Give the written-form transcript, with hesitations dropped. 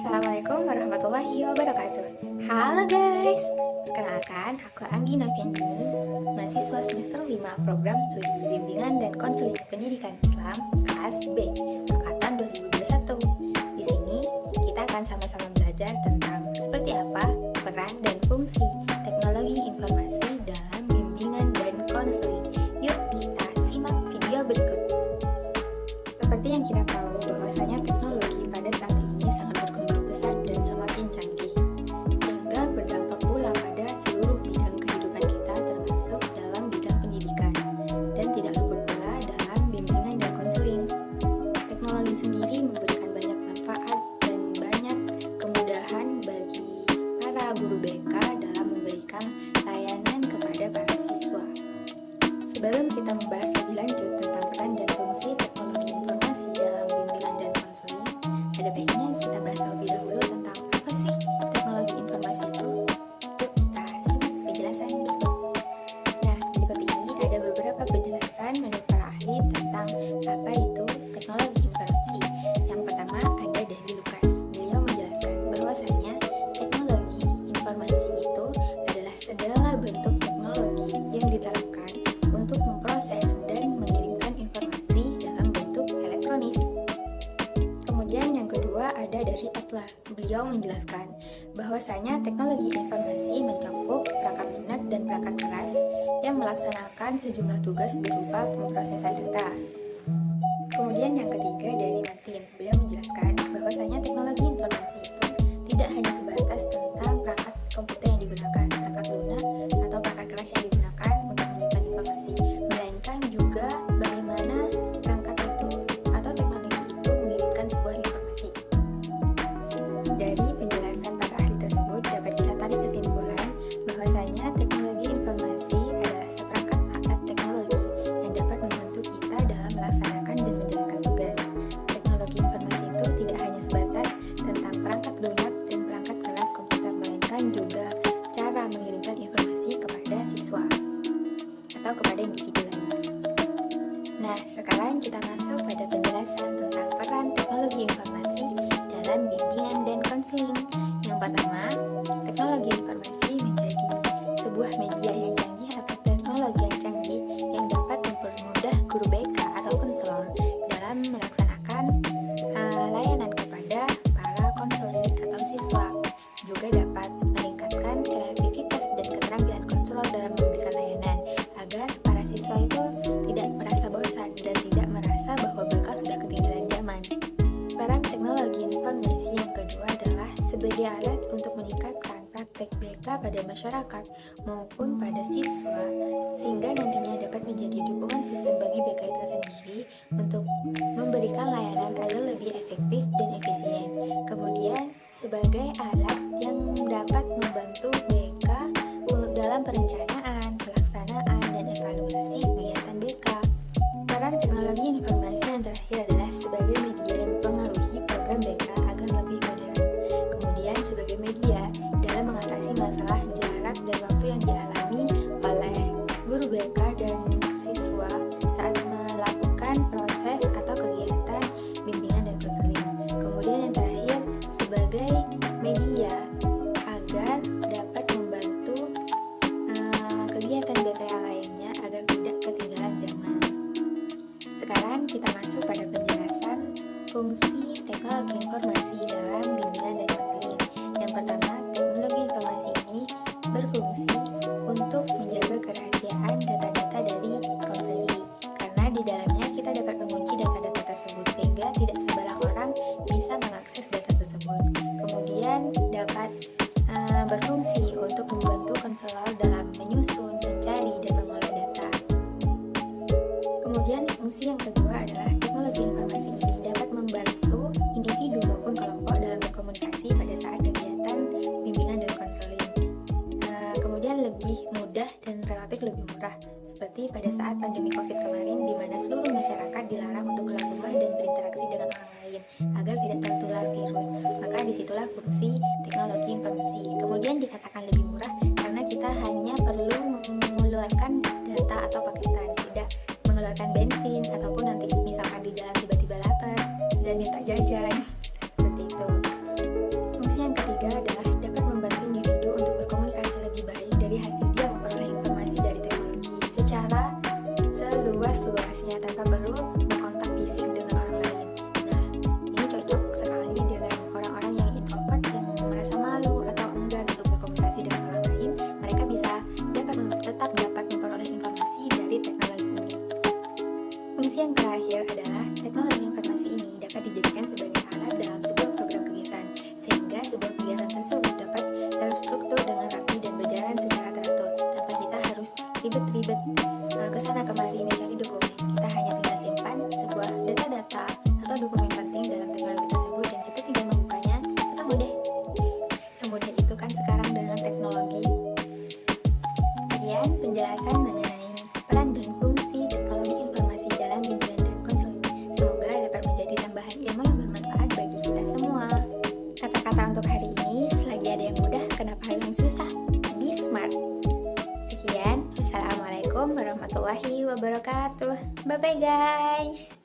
Assalamualaikum warahmatullahi wabarakatuh. Halo guys, perkenalkan aku Anggi Noviandini, mahasiswa semester 5 program studi bimbingan dan konseling pendidikan Islam kelas B angkatan 2021. Di sini kita akan sama-sama belajar tentang seperti apa peran dan fungsi teknologi informasi dalam bimbingan dan konseling. Yuk kita simak video berikut. Seperti yang kita tahu bahwasanya teknologi pada saat ini sangat berkembang pesat dan semakin canggih, sehingga berdampak pula pada seluruh bidang kehidupan kita termasuk dalam bidang pendidikan, dan tidak luput pula dalam bimbingan dan konseling. Teknologi sendiri memberikan banyak manfaat dan banyak kemudahan bagi para guru BK dalam memberikan layanan kepada para siswa. Sebelum kita membahas lebih lanjut tentang peran dan fungsi teknologi informasi dalam bimbingan dan konseling, ada baiknya kita bahas terlebih dahulu tentang apa sih teknologi informasi itu. Yuk kita simak penjelasan berikut. Nah, berikut ini ada beberapa penjelasan menurut para ahli tentang apa itu teknologi informasi. Yang pertama ada dari Lukas. Beliau menjelaskan bahwasanya teknologi informasi itu adalah segala bentuk teknologi yang diterapkan untuk memproses dan mengirimkan informasi dalam bentuk elektronis. Kemudian yang kedua ada dari Adler. Beliau menjelaskan bahwasanya teknologi informasi mencakup perangkat lunak dan perangkat keras yang melaksanakan sejumlah tugas berupa pemrosesan data. Kemudian yang ketiga dari Martin. Beliau menjelaskan bahwasanya teknologi informasi itu tidak hanya sebatas tentang perangkat komputer yang digunakan, perangkat lunak atau perangkat keras yang digunakan untuk menyimpan informasi, melainkan juga bagaimana perangkat itu atau teknologi itu mengirimkan sebuah informasi. Dari penjelasan para ahli tersebut dapat kita tarik kesimpulan bahwasanya teknologi informasi adalah seperangkat alat teknologi yang dapat membantu kita dalam melaksanakan dan menjalankan tugas. Teknologi informasi itu tidak hanya sebatas tentang perangkat lunak dan perangkat keras komputer, melainkan juga cara mengirimkan informasi kepada siswa atau kepada individu lain. Nah, sekarang kita masuk pada penjelasan tentang peran teknologi informasi dalam bimbingan dan konseling. Yang pertama, teknologi informasi menjadi sebuah media yang canggih atau teknologi yang canggih yang dapat mempermudah guru BK atau konselor dalam melaksanakan layanan kepada para konselor atau siswa. Juga dapat meningkatkan kreativitas dan keterampilan konselor dalam memberikan layanan agar para siswa itu tidak merasa bosan dan tidak merasa bahwa mereka sudah ketinggalan zaman. Peran teknologi informasi yang kedua adalah sebagai alat untuk meningkatkan praktek BK pada masyarakat maupun pada siswa, sehingga nantinya dapat menjadi dukungan sistem bagi BK itu sendiri untuk memberikan layanan agar lebih efektif dan efisien. Kemudian sebagai alat yang dapat membantu BK dalam perencanaan, pelaksanaan, dan evaluasi kegiatan BK. Peran teknologi informasi yang terakhir adalah sebagai media yang mempengaruhi program BK agar lebih modern. Kemudian sebagai media dalam mengatasi masalah jarak dan waktu yang dialami oleh guru BK dan siswa saat melakukan proses atau kegiatan bimbingan dan konseling. Kemudian yang terakhir sebagai media agar dapat membantu kegiatan BK yang lainnya agar tidak ketinggalan zaman. Sekarang kita masuk pada penjelasan fungsi teknologi informasi dalam bimbingan dan konseling. Yang pertama, teknologi informasi ini berfungsi untuk menjaga kerahasiaan data-data dari konseling, karena di dalamnya kita dapat mengunci data-data tersebut sehingga tidak sembarang orang bisa mengakses data tersebut. Kemudian dapat berfungsi untuk membantu konselor dalam menyusun, mencari, dan mengolah data. Kemudian fungsi yang kedua adalah teknologi informasi ini dapat membantu individu maupun kelompok dalam berkomunikasi pada saat kegiatan bimbingan dan konseling. Kemudian lebih mudah dan relatif lebih murah, seperti pada saat pandemi COVID kemarin di mana seluruh masyarakat dilarang untuk keluar rumah dan berinteraksi dengan orang lain agar tidak tertular virus. Maka disitulah fungsi teknologi informasi. Kemudian dikatakan lebih murah karena kita hanya perlu mengeluarkan data atau paketan, tidak mengeluarkan bensin ataupun nanti misalkan di jalan tiba-tiba lapar dan minta jajan seperti itu. hanya tanpa perlu berkontak fisik dengan orang lain. Nah, ini cocok sekali dengan orang-orang yang introvert yang merasa malu atau enggan untuk berkomunikasi dengan orang lain. Mereka bisa tetap dapat memperoleh informasi dari teknologi ini. Fungsi yang terakhir adalah teknologi informasi ini dapat dijadikan sebagai alat dalam sebuah program kegiatan, sehingga sebuah kegiatan tersebut dapat terstruktur dengan rapi dan berjalan secara teratur tanpa kita harus ribet-ribet kesana kemari mencari dokumen. Kita hanya tinggal simpan sebuah data-data atau dokumen penting dalam teknologi tersebut dan kita tinggal membukanya. Ketemu deh. Semudah itu kan sekarang dengan teknologi. Sekian penjelasan mengenai peran dan fungsi teknologi informasi dalam bimbingan dan konseling. Semoga dapat menjadi tambahan ilmu yang bermanfaat bagi kita semua. Kata-kata untuk hari ini, selagi ada yang mudah, kenapa hal yang susah? Be smart. Sekian, wassalamualaikum warahmatullahi wabarakatuh. Bye-bye guys.